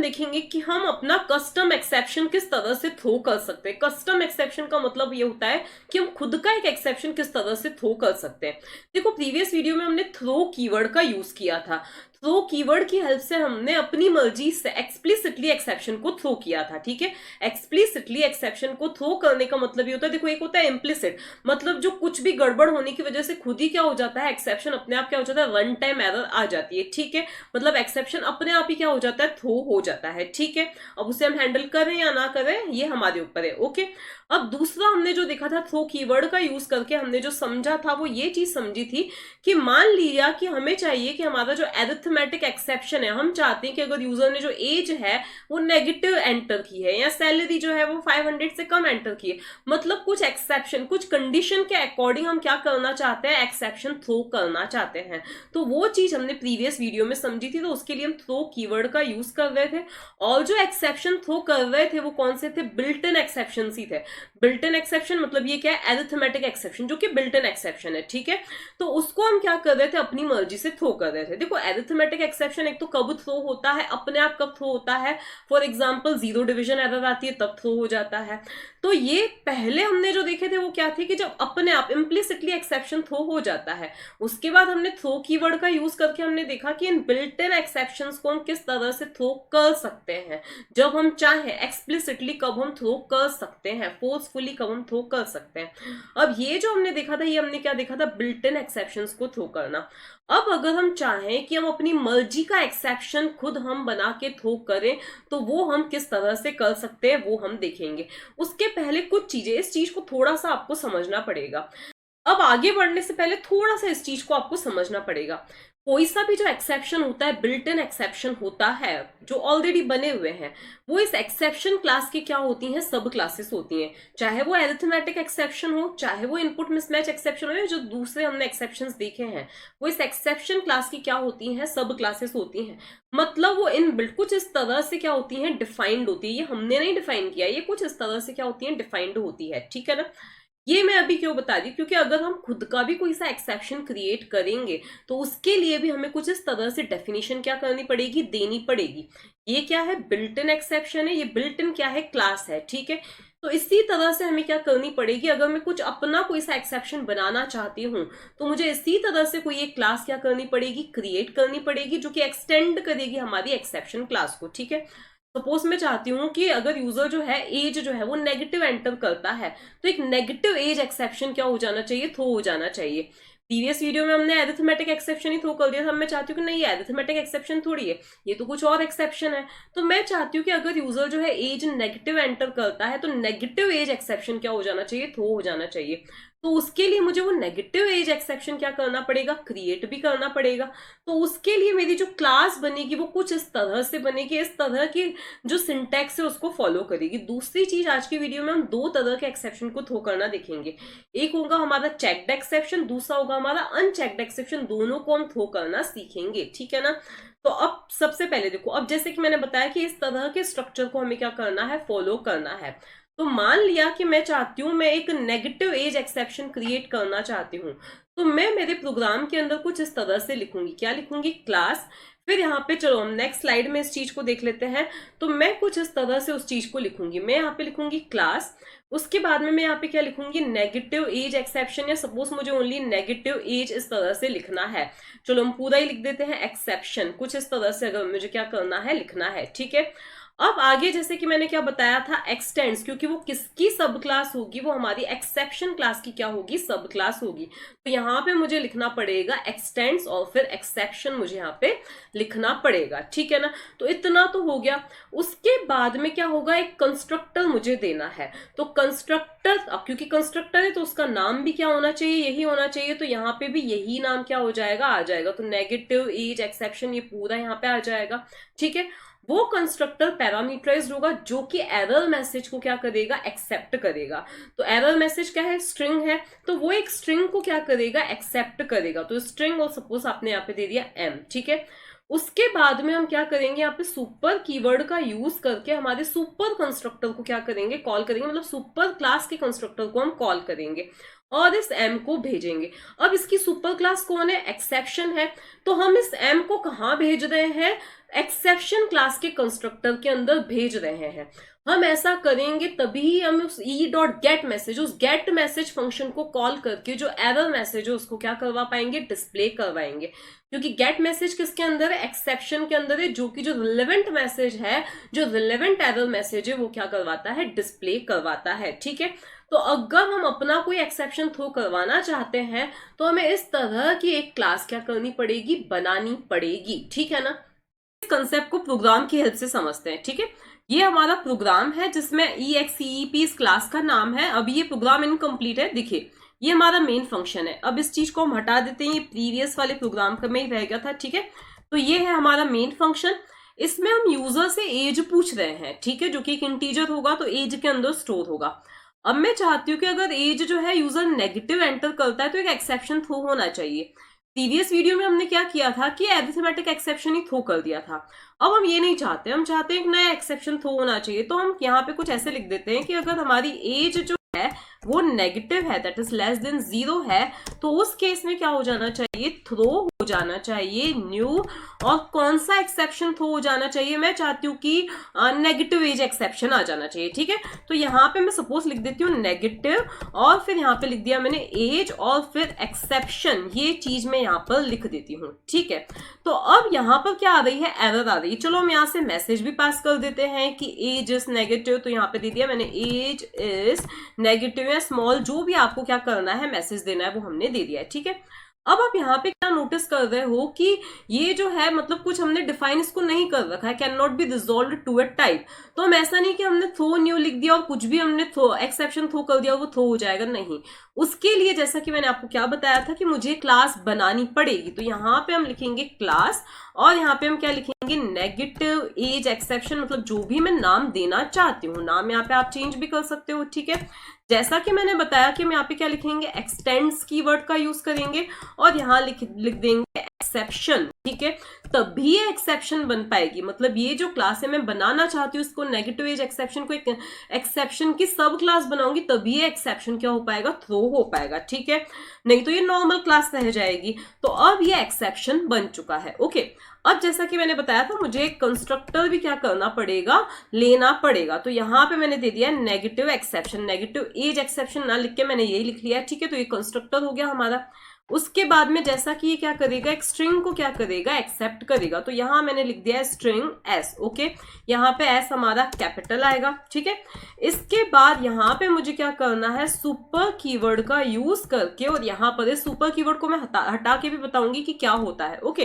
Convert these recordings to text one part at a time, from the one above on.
देखेंगे कि हम अपना कस्टम एक्सेप्शन किस तरह से थ्रो कर सकते हैं। कस्टम एक्सेप्शन का मतलब ये होता है कि हम खुद का एक एक्सेप्शन किस तरह से थ्रो कर सकते हैं। देखो प्रीवियस वीडियो में हमने थ्रो कीवर्ड का यूज किया था। थ्रो कीवर्ड की हेल्प से हमने अपनी मर्जी से एक्सप्लिसिटली एक्सेप्शन को थ्रो किया था। ठीक है, एक्सप्लिसिटली एक्सेप्शन को थ्रो करने का मतलब ये होता है, देखो एक होता है इम्प्लिसिट, मतलब जो कुछ भी गड़बड़ होने की वजह से खुद ही क्या हो जाता है, एक्सेप्शन अपने आप क्या हो जाता है, रन टाइम एरर आ जाती है। ठीक है, मतलब एक्सेप्शन अपने आप ही क्या हो जाता है, थ्रो हो जाता है। ठीक है, अब उसे हम हैंडल करें या ना करें ये हमारे ऊपर है। ओके, अब दूसरा हमने जो देखा था थ्रो कीवर्ड का यूज करके हमने जो समझा था वो ये चीज समझी थी कि मान लिया कि हमें चाहिए कि हमारा जो एरिथमेटिक एक्सेप्शन है, हम चाहते हैं कि अगर यूजर ने जो एज है वो नेगेटिव एंटर की है या सैलरी जो है वो 500 से कम एंटर की है, मतलब कुछ एक्सेप्शन कुछ कंडीशन के अकॉर्डिंग हम क्या करना चाहते हैं, एक्सेप्शन थ्रो करना चाहते हैं। तो वो चीज हमने प्रीवियस वीडियो में समझी थी, तो उसके लिए हम थ्रो कीवर्ड का यूज कर रहे थे। और जो एक्सेप्शन थ्रो कर रहे थे वो कौन से थे, बिल्ट इन एक्सेप्शन ही थे। बिल्ट इन एक्सेप्शन मतलब ये क्या है, एरिथमेटिक एक्सेप्शन जो कि बिल्ट इन एक्सेप्शन है। ठीक है, तो उसको हम क्या कर रहे थे, अपनी मर्जी से थ्रो कर रहे थे। देखो एरिथमेटिक एक्सेप्शन एक तो कब थ्रो होता है, अपने आप कब थ्रो होता है, for example zero division error आती है तब थ्रो हो जाता है। तो ये पहले हमने जो देखे थे वो क्या थे कि जब अपने आप इम्प्लिसिटली एक्सेप्शन थ्रो हो जाता है। उसके बाद हमने थ्रो कीवर्ड का यूज करके हमने देखा कि इन बिल्ट इन एक्सेप्शंस को हम किस तरह से थ्रो कर सकते हैं, जब हम चाहें एक्सप्लिसिटली कब हम थ्रो कर सकते हैं, फोर्सफुली कब हम थ्रो कर सकते हैं। अब ये जो हमने देखा था, ये हमने क्या देखा था, बिल्ट इन एक्सेप्शंस को थ्रो करना। अब अगर हम चाहें कि हम अपनी मर्जी का एक्सेप्शन खुद हम बना के थ्रो करें तो वो हम किस तरह से कर सकते हैं वो हम देखेंगे। उसके पहले कुछ चीजें, इस चीज को थोड़ा सा आपको समझना पड़ेगा। अब आगे बढ़ने से पहले थोड़ा सा इस चीज को आपको समझना पड़ेगा। कोई सा भी जो एक्सेप्शन होता है, बिल्ट इन एक्सेप्शन होता है जो ऑलरेडी बने हुए हैं, वो इस एक्सेप्शन क्लास की क्या होती हैं, सब क्लासेस होती हैं। चाहे वो एरिथमेटिक एक्सेप्शन हो, चाहे वो इनपुट मिसमैच एक्सेप्शन हो, या जो दूसरे हमने एक्सेप्शंस देखे हैं, वो इस एक्सेप्शन क्लास की क्या होती हैं, सब क्लासेस होती हैं। मतलब वो इन बिल्ट कुछ इस तरह से क्या होती हैं, डिफाइंड होती है। ये हमने नहीं डिफाइन किया, ये कुछ इस तरह से क्या होती है, डिफाइंड होती है। ठीक है ना, ये मैं अभी क्यों बता रही, क्योंकि अगर हम खुद का भी कोई सा एक्सेप्शन क्रिएट करेंगे तो उसके लिए भी हमें कुछ इस तरह से डेफिनेशन क्या करनी पड़ेगी, देनी पड़ेगी। ये क्या है, बिल्ट इन एक्सेप्शन है, ये बिल्ट इन क्या है, क्लास है। ठीक है, तो इसी तरह से हमें क्या करनी पड़ेगी, अगर मैं कुछ अपना कोई सा एक्सेप्शन बनाना चाहती हूँ तो मुझे इसी तरह से कोई एक क्लास क्या करनी पड़ेगी, क्रिएट करनी पड़ेगी, जो कि एक्सटेंड करेगी हमारी एक्सेप्शन क्लास को। ठीक है, सपोज मैं चाहती हूँ कि अगर यूजर जो है एज जो है वो नेगेटिव एंटर करता है तो एक नेगेटिव एज एक्सेप्शन क्या हो जाना चाहिए, थ्रो हो जाना चाहिए। प्रीवियस वीडियो में हमने एरिथमेटिक एक्सेप्शन ही थ्रो कर दिया था। मैं चाहती हूँ कि नहीं, ये एरिथमेटिक एक्सेप्शन थोड़ी है, ये तो कुछ और एक्सेप्शन है। तो मैं चाहती हूँ कि अगर यूजर जो है एज नेगेटिव एंटर करता है तो नेगेटिव एज एक्सेप्शन क्या हो जाना चाहिए, थ्रो हो जाना चाहिए। तो उसके लिए मुझे वो नेगेटिव एज एक्सेप्शन क्या करना पड़ेगा, क्रिएट भी करना पड़ेगा। तो उसके लिए मेरी जो क्लास बनेगी वो कुछ इस तरह से बनेगी, इस तरह की जो सिंटैक्स है उसको फॉलो करेगी। दूसरी चीज, आज की वीडियो में हम दो तरह के एक्सेप्शन को थ्रो करना देखेंगे। एक होगा हमारा चेक्ड एक्सेप्शन, दूसरा होगा हमारा अनचेक्ड एक्सेप्शन। दोनों को हम थ्रो करना सीखेंगे। ठीक है ना, तो अब सबसे पहले देखो, अब जैसे कि मैंने बताया कि इस तरह के स्ट्रक्चर को हमें क्या करना है, फॉलो करना है। तो मान लिया कि मैं चाहती हूं, मैं एक नेगेटिव एज एक्सेप्शन क्रिएट करना चाहती हूँ, तो मैं मेरे प्रोग्राम के अंदर कुछ इस तरह से लिखूंगी, क्या लिखूंगी, क्लास। फिर यहाँ पे चलो हम नेक्स्ट स्लाइड में इस चीज को देख लेते हैं। तो मैं कुछ इस तरह से उस चीज को लिखूंगी, मैं यहाँ पे लिखूंगी क्लास। उसके बाद में मैं यहाँ पे क्या लिखूंगी, नेगेटिव एज एक्सेप्शन, या सपोज मुझे ओनली नेगेटिव एज इस तरह से लिखना है। चलो हम पूरा ही लिख देते हैं, एक्सेप्शन कुछ इस तरह से अगर मुझे क्या करना है, लिखना है। ठीक है, अब आगे जैसे कि मैंने क्या बताया था, एक्सटेंड्स, क्योंकि वो किसकी सब क्लास होगी, वो हमारी एक्सेप्शन क्लास की क्या होगी, सब क्लास होगी। तो यहाँ पे मुझे लिखना पड़ेगा एक्सटेंड्स और फिर एक्सेप्शन मुझे यहाँ पे लिखना पड़ेगा। ठीक है ना, तो इतना तो हो गया। उसके बाद में क्या होगा, एक कंस्ट्रक्टर मुझे देना है। तो कंस्ट्रक्टर, अब क्योंकि कंस्ट्रक्टर है तो उसका नाम भी क्या होना चाहिए, यही होना चाहिए। तो यहाँ पे भी यही नाम क्या हो जाएगा, आ जाएगा। तो नेगेटिव एज एक्सेप्शन ये पूरा यहाँ पे आ जाएगा। ठीक है, वो कंस्ट्रक्टर पैरामीटराइज्ड होगा जो कि एरर मैसेज को क्या करेगा, एक्सेप्ट करेगा। तो एरर मैसेज क्या है, स्ट्रिंग है, तो वो एक स्ट्रिंग को क्या करेगा, एक्सेप्ट करेगा। तो स्ट्रिंग, और सपोज आपने यहाँ पे दे दिया एम। ठीक है, उसके बाद में हम क्या करेंगे, यहाँ पे सुपर कीवर्ड का यूज करके हमारे सुपर कंस्ट्रक्टर को क्या करेंगे, कॉल करेंगे। मतलब सुपर क्लास के कंस्ट्रक्टर को हम कॉल करेंगे। और इस m को भेजेंगे। अब इसकी सुपर क्लास कौन है? एक्सेप्शन है। तो हम इस m को कहाँ भेज रहे हैं? एक्सेप्शन क्लास के कंस्ट्रक्टर के अंदर भेज रहे हैं। हम ऐसा करेंगे तभी हम उस e.getMessage, उस गेट मैसेज फंक्शन को कॉल करके जो एरर मैसेज है उसको क्या करवा पाएंगे? डिस्प्ले करवाएंगे। क्योंकि गेट मैसेज किसके अंदर है? एक्सेप्शन के अंदर है, जो कि जो रिलेवेंट मैसेज है, जो रिलेवेंट एरर मैसेज है, वो क्या करवाता है? डिस्प्ले करवाता है। ठीक है, तो अगर हम अपना कोई एक्सेप्शन थ्रो करवाना चाहते हैं तो हमें इस तरह की एक क्लास क्या करनी पड़ेगी? बनानी पड़ेगी। ठीक है ना? इस कंसेप्ट को प्रोग्राम की हेल्प से समझते हैं। ठीक है, ये हमारा प्रोग्राम है जिसमें exceep इस क्लास का नाम है। अभी ये प्रोग्राम इनकम्प्लीट है। देखिए, ये हमारा मेन फंक्शन है। अब इस चीज को हम हटा देते हैं, ये प्रीवियस वाले प्रोग्राम में ही रह गया था। ठीक है, तो ये है हमारा मेन फंक्शन। इसमें हम यूजर से एज पूछ रहे हैं। ठीक है, जो कि एक इंटीजर होगा तो एज के अंदर स्टोर होगा। अब मैं चाहती हूँ कि अगर एज जो है यूजर नेगेटिव एंटर करता है तो एक एक्सेप्शन थ्रो होना चाहिए। प्रीवियस वीडियो में हमने क्या किया था कि एरिथमेटिक एक्सेप्शन ही थ्रो कर दिया था। अब हम ये नहीं चाहते, हम चाहते हैं एक नया एक्सेप्शन थ्रो होना चाहिए। तो हम यहाँ पे कुछ ऐसे लिख देते हैं कि अगर हमारी एज जो है वो नेगेटिव है, दैट इज लेस देन 0 है, तो उस केस में क्या हो जाना चाहिए? थ्रो हो जाना चाहिए न्यू। और कौन सा एक्सेप्शन थ्रो हो जाना चाहिए? मैं चाहती हूँ कि नेगेटिव एज एक्सेप्शन आ जाना चाहिए। ठीक है, तो यहाँ पे मैं सपोज लिख देती हूँ नेगेटिव, और फिर यहाँ पे लिख दिया मैंने एज, और फिर एक्सेप्शन, ये चीज मैं यहाँ पर लिख देती हूँ। ठीक है, तो अब यहाँ पर क्या आ रही है? एरर आ रही है। चलो हम यहाँ से मैसेज भी पास कर देते हैं कि एज इज नेगेटिव। तो यहाँ पे दे दिया मैंने एज इज नेगेटिव या स्मॉल, जो भी आपको क्या करना है मैसेज देना है वो हमने दे दिया है। ठीक है, अब आप यहाँ पे क्या नोटिस कर रहे हो कि ये जो है मतलब कुछ हमने डिफाइन इसको नहीं कर रखा है, can not be resolve to a type. तो हम ऐसा नहीं कि हमने थ्रो न्यू लिख दिया और कुछ भी हमने थ्रो एक्सेप्शन थ्रो कर दिया वो थ्रो हो जाएगा, नहीं। उसके लिए जैसा कि मैंने आपको क्या बताया था कि मुझे क्लास बनानी पड़ेगी। तो यहाँ पे हम लिखेंगे क्लास, और यहाँ पे हम क्या लिखेंगे? नेगेटिव एज एक्सेप्शन, मतलब जो भी मैं नाम देना चाहती हूँ, नाम यहाँ पे आप चेंज भी कर सकते हो। ठीक है, जैसा कि मैंने बताया कि हम यहाँ पे क्या लिखेंगे? एक्सटेंड्स कीवर्ड का यूज करेंगे और यहाँ लिख देंगे एक्सेप्शन। ठीक है, तभी ये एक्सेप्शन बन पाएगी। मतलब ये जो क्लास है मैं बनाना चाहती हूँ इसको नेगेटिव एज एक्सेप्शन को एक एक्सेप्शन की सब क्लास बनाऊंगी, तभी ये एक्सेप्शन क्या हो पाएगा? थ्रो हो पाएगा। ठीक है, नहीं तो ये नॉर्मल क्लास रह जाएगी। तो अब ये एक्सेप्शन बन चुका है। ओके, अब जैसा कि मैंने बताया था मुझे एक कंस्ट्रक्टर भी क्या करना पड़ेगा? लेना पड़ेगा। तो यहाँ पे मैंने दे दिया negative exception, negative as exception ना लिख के मैंने यही लिख लिया। ठीक है, तो ये कंस्ट्रक्टर हो गया हमारा। उसके बाद में जैसा कि ये क्या करेगा? एक स्ट्रिंग को क्या करेगा? एक्सेप्ट करेगा। तो यहाँ मैंने लिख दिया है स्ट्रिंग एस। ओके, यहाँ पे एस हमारा कैपिटल आएगा। ठीक है, इसके बाद यहाँ पे मुझे क्या करना है? सुपर कीवर्ड का यूज करके, और यहाँ पर इस सुपर कीवर्ड को मैं हटा के भी बताऊंगी कि क्या होता है। ओके,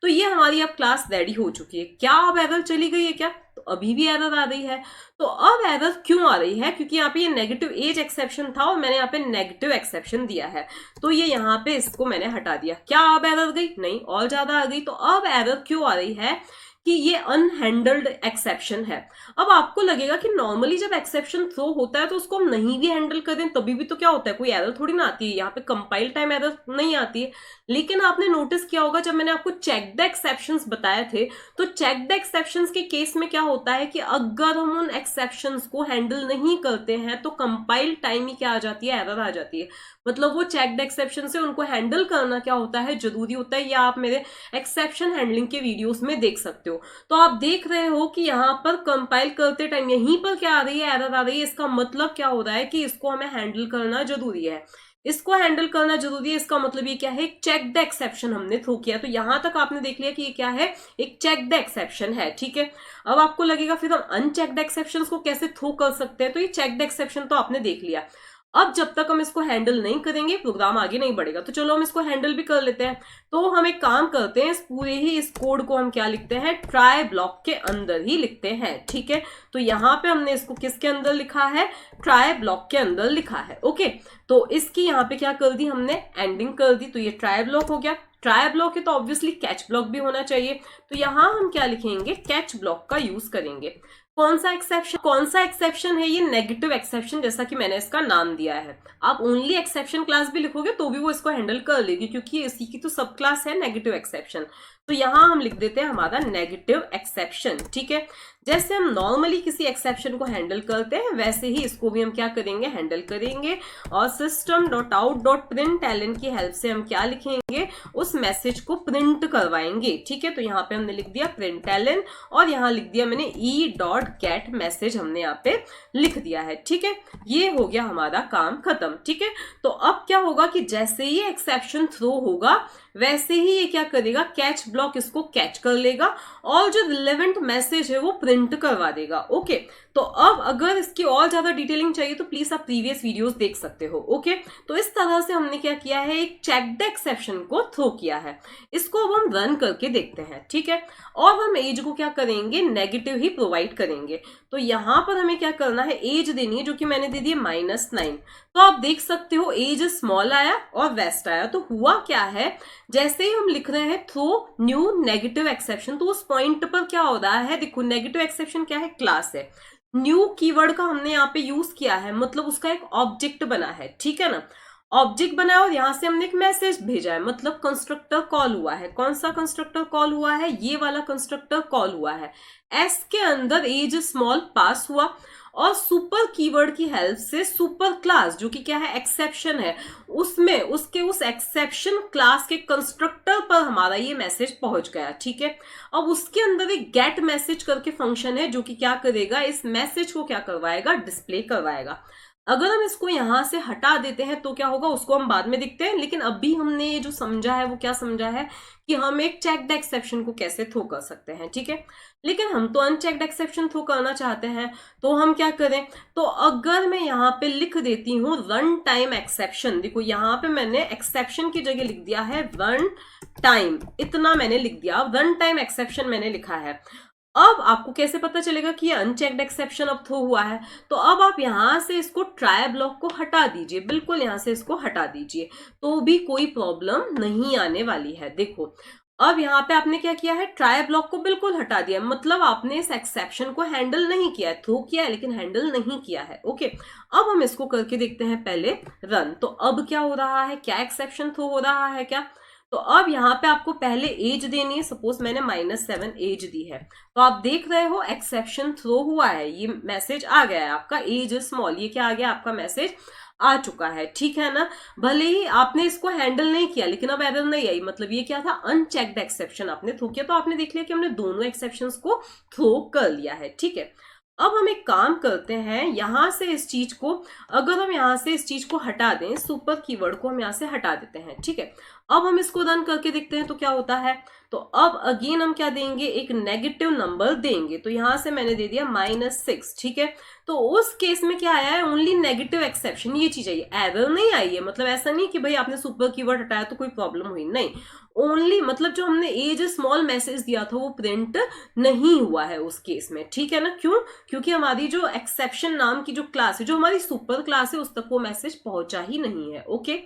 तो ये हमारी अब क्लास रेडी हो चुकी है। क्या अब एरर चली गई है क्या? तो अभी भी एरर आ रही है। तो अब एरर क्यों आ रही है? क्योंकि यहाँ पे ये नेगेटिव एज एक्सेप्शन था और मैंने यहाँ पे नेगेटिव एक्सेप्शन दिया है, तो ये यहाँ पे इसको मैंने हटा दिया। क्या अब एरर गई? नहीं, और ज्यादा आ गई। तो अब एरर क्यों आ रही है? कि ये अनहैंडल्ड एक्सेप्शन है। अब आपको लगेगा कि नॉर्मली जब एक्सेप्शन थ्रो होता है तो उसको हम नहीं भी हैंडल करें तभी भी तो क्या होता है? कोई एरर थोड़ी ना आती है। यहाँ पे कंपाइल टाइम एरर नहीं आती है। लेकिन आपने नोटिस किया होगा जब मैंने आपको चेक द एक्सेप्शंस बताए थे, तो चेक द एक्सेप्शंस के केस में क्या होता है कि अगर हम उन एक्सेप्शंस को हैंडल नहीं करते हैं तो कंपाइल टाइम ही क्या आ जाती है? एरर आ जाती है। मतलब वो चेक द एक्सेप्शन से उनको हैंडल करना क्या होता है? जरूरी होता है। या आप मेरे एक्सेप्शन हैंडलिंग के वीडियोस में देख सकते हो। तो आप देख रहे हो कि यहाँ पर कंपाइल करते टाइम यहीं पर क्या आ रही है? एरर आ रही है। इसका मतलब क्या हो रहा है कि इसको हमें हैंडल करना जरूरी है। इसको हैंडल करना जरूरी है, इसका मतलब ये क्या है? एक चेक द एक्सेप्शन हमने थ्रो किया। तो यहां तक आपने देख लिया कि ये क्या है? एक चेक द एक्सेप्शन है। ठीक है, अब आपको लगेगा फिर हम अनचेक द एक्सेप्शन को कैसे थ्रो कर सकते हैं? तो ये चेक द एक्सेप्शन तो आपने देख लिया। अब जब तक हम इसको हैंडल नहीं करेंगे प्रोग्राम आगे नहीं बढ़ेगा। तो चलो हम इसको हैंडल भी कर लेते हैं। तो हम एक काम करते हैं, इस पूरे ही इस कोड को हम क्या लिखते हैं? ट्राई ब्लॉक के अंदर ही लिखते हैं। ठीक है, तो यहाँ पे हमने इसको किसके अंदर लिखा है? ट्राई ब्लॉक के अंदर लिखा है। ओके, तो इसकी यहाँ पे क्या कर दी हमने? एंडिंग कर दी। तो ये ट्राई ब्लॉक हो गया। ट्राई ब्लॉक है तो ऑब्वियसली कैच ब्लॉक भी होना चाहिए। तो यहाँ हम क्या लिखेंगे? कैच ब्लॉक का यूज करेंगे। कौन सा एक्सेप्शन है? ये नेगेटिव एक्सेप्शन, जैसा कि मैंने इसका नाम दिया है। आप ओनली एक्सेप्शन क्लास भी लिखोगे तो भी वो इसको हैंडल कर लेगी, क्योंकि इसी की तो सब क्लास है नेगेटिव एक्सेप्शन। तो यहां हम लिख देते हैं हमारा नेगेटिव एक्सेप्शन। ठीक है, जैसे हम नॉर्मली किसी एक्सेप्शन को हैंडल करते हैं वैसे ही इसको भी हम क्या करेंगे, हैंडल करेंगे। और system.out.println की हेल्प से हम क्या लिखेंगे, उस मैसेज को प्रिंट करवाएंगे। ठीक है, तो यहाँ पे हमने लिख दिया println और यहाँ लिख दिया मैंने e.get मैसेज हमने यहाँ पे लिख दिया है। ठीक है, ये हो गया हमारा काम खत्म। ठीक है, तो अब क्या होगा कि जैसे ही एक्सेप्शन थ्रो होगा वैसे ही ये क्या करेगा, कैच ब्लॉक इसको कैच कर लेगा और जो रिलेवेंट मैसेज है वो प्रिंट करवा देगा। ओके, तो अब अगर इसकी और ज्यादा डिटेलिंग चाहिए तो प्लीज आप प्रीवियस वीडियोस देख सकते हो। ओके, तो इस तरह से हमने क्या किया है, एक चेक्ड एक्सेप्शन को थ्रो किया है। इसको अब हम रन करके देखते हैं। ठीक है, और हम एज को क्या करेंगे, नेगेटिव ही प्रोवाइड करेंगे। तो यहां पर हमें क्या करना है, एज देनी है जो कि मैंने दे दी -9। तो आप देख सकते हो एज स्मॉल आया और वेस्ट आया। तो हुआ क्या है, जैसे ही हम लिख रहे हैं थ्रो न्यू नेगेटिव एक्सेप्शन, तो उस पॉइंट पर क्या हो रहा है, देखो नेगेटिव एक्सेप्शन क्या है, क्लास है। न्यू कीवर्ड का हमने यहाँ पे यूज किया है, मतलब उसका एक ऑब्जेक्ट बना है। ठीक है ना, ऑब्जेक्ट बना है और यहां से हमने एक मैसेज भेजा है, मतलब कंस्ट्रक्टर कॉल हुआ है। कौन सा कंस्ट्रक्टर कॉल हुआ है, ये वाला कंस्ट्रक्टर कॉल हुआ है। एस के अंदर एज स्मॉल पास हुआ और सुपर कीवर्ड की हेल्प से सुपर क्लास जो कि क्या है, एक्सेप्शन है, उसमें उसके उस एक्सेप्शन क्लास के कंस्ट्रक्टर पर हमारा ये मैसेज पहुंच गया। ठीक है, अब उसके अंदर एक गेट मैसेज करके फंक्शन है जो कि क्या करेगा, इस मैसेज को क्या करवाएगा, डिस्प्ले करवाएगा। अगर हम इसको यहां से हटा देते हैं तो क्या होगा, उसको हम बाद में देखते हैं। लेकिन अभी हमने ये जो समझा है वो क्या समझा है कि हम एक चेक्ड एक्सेप्शन को कैसे थ्रो कर सकते हैं। ठीक है, लेकिन हम तो अनचेक्ड एक्सेप्शन थ्रो करना चाहते हैं, तो हम क्या करें, तो अगर मैं यहाँ पे लिख देती हूँ रन टाइम एक्सेप्शन, देखो यहाँ पे मैंने एक्सेप्शन की जगह लिख दिया है रन टाइम, इतना मैंने लिख दिया, रन टाइम एक्सेप्शन मैंने लिखा है। अब आपको कैसे पता चलेगा कि ये अनचेक्ड एक्सेप्शन अब थ्रो हुआ है, तो अब आप यहां से इसको ट्राई ब्लॉक को हटा दीजिए, बिल्कुल यहां से इसको हटा दीजिए, तो भी कोई प्रॉब्लम नहीं आने वाली है। देखो अब यहाँ पे आपने क्या किया है, ट्राई ब्लॉक को बिल्कुल हटा दिया, मतलब आपने इस एक्सेप्शन को हैंडल नहीं किया है, थ्रो किया है लेकिन हैंडल नहीं किया है। ओके, अब हम इसको करके देखते हैं पहले रन। तो अब क्या हो रहा है, क्या एक्सेप्शन थ्रो हो रहा है क्या, तो अब यहाँ पे आपको पहले एज देनी है। सपोज मैंने -7 एज दी है, तो आप देख रहे हो एक्सेप्शन थ्रो हुआ है, ये मैसेज आ गया है आपका एज स्मॉल, ये क्या आ गया, आपका मैसेज आ चुका है। ठीक है ना, भले ही आपने इसको हैंडल नहीं किया लेकिन अब एरर नहीं आई, मतलब ये क्या था, अनचेक्ड एक्सेप्शन आपने थ्रो किया। तो आपने देख लिया कि हमने दोनों एक्सेप्शंस को थ्रो कर लिया है। ठीक है, अब हम एक काम करते हैं, यहां से इस चीज को, अगर हम यहां से इस चीज को हटा दें, सुपर कीवर्ड को हम यहां से हटा देते हैं। ठीक है, अब हम इसको रन करके देखते हैं तो क्या होता है। तो अब अगेन हम क्या देंगे, एक नेगेटिव नंबर देंगे। तो यहां से मैंने दे दिया -6। ठीक है, तो उस केस में क्या आया है, ओनली नेगेटिव एक्सेप्शन, ये चीज आई है, एरर नहीं आई है। मतलब ऐसा नहीं कि भाई आपने सुपर कीवर्ड हटाया तो कोई प्रॉब्लम हुई, नहीं, ओनली मतलब जो हमने एज स्मॉल मैसेज दिया था वो प्रिंट नहीं हुआ है उस केस में। ठीक है ना, क्यों, क्योंकि हमारी जो एक्सेप्शन नाम की जो क्लास है, जो हमारी सुपर क्लास है, उस तक वो मैसेज पहुंचा ही नहीं है। ओके,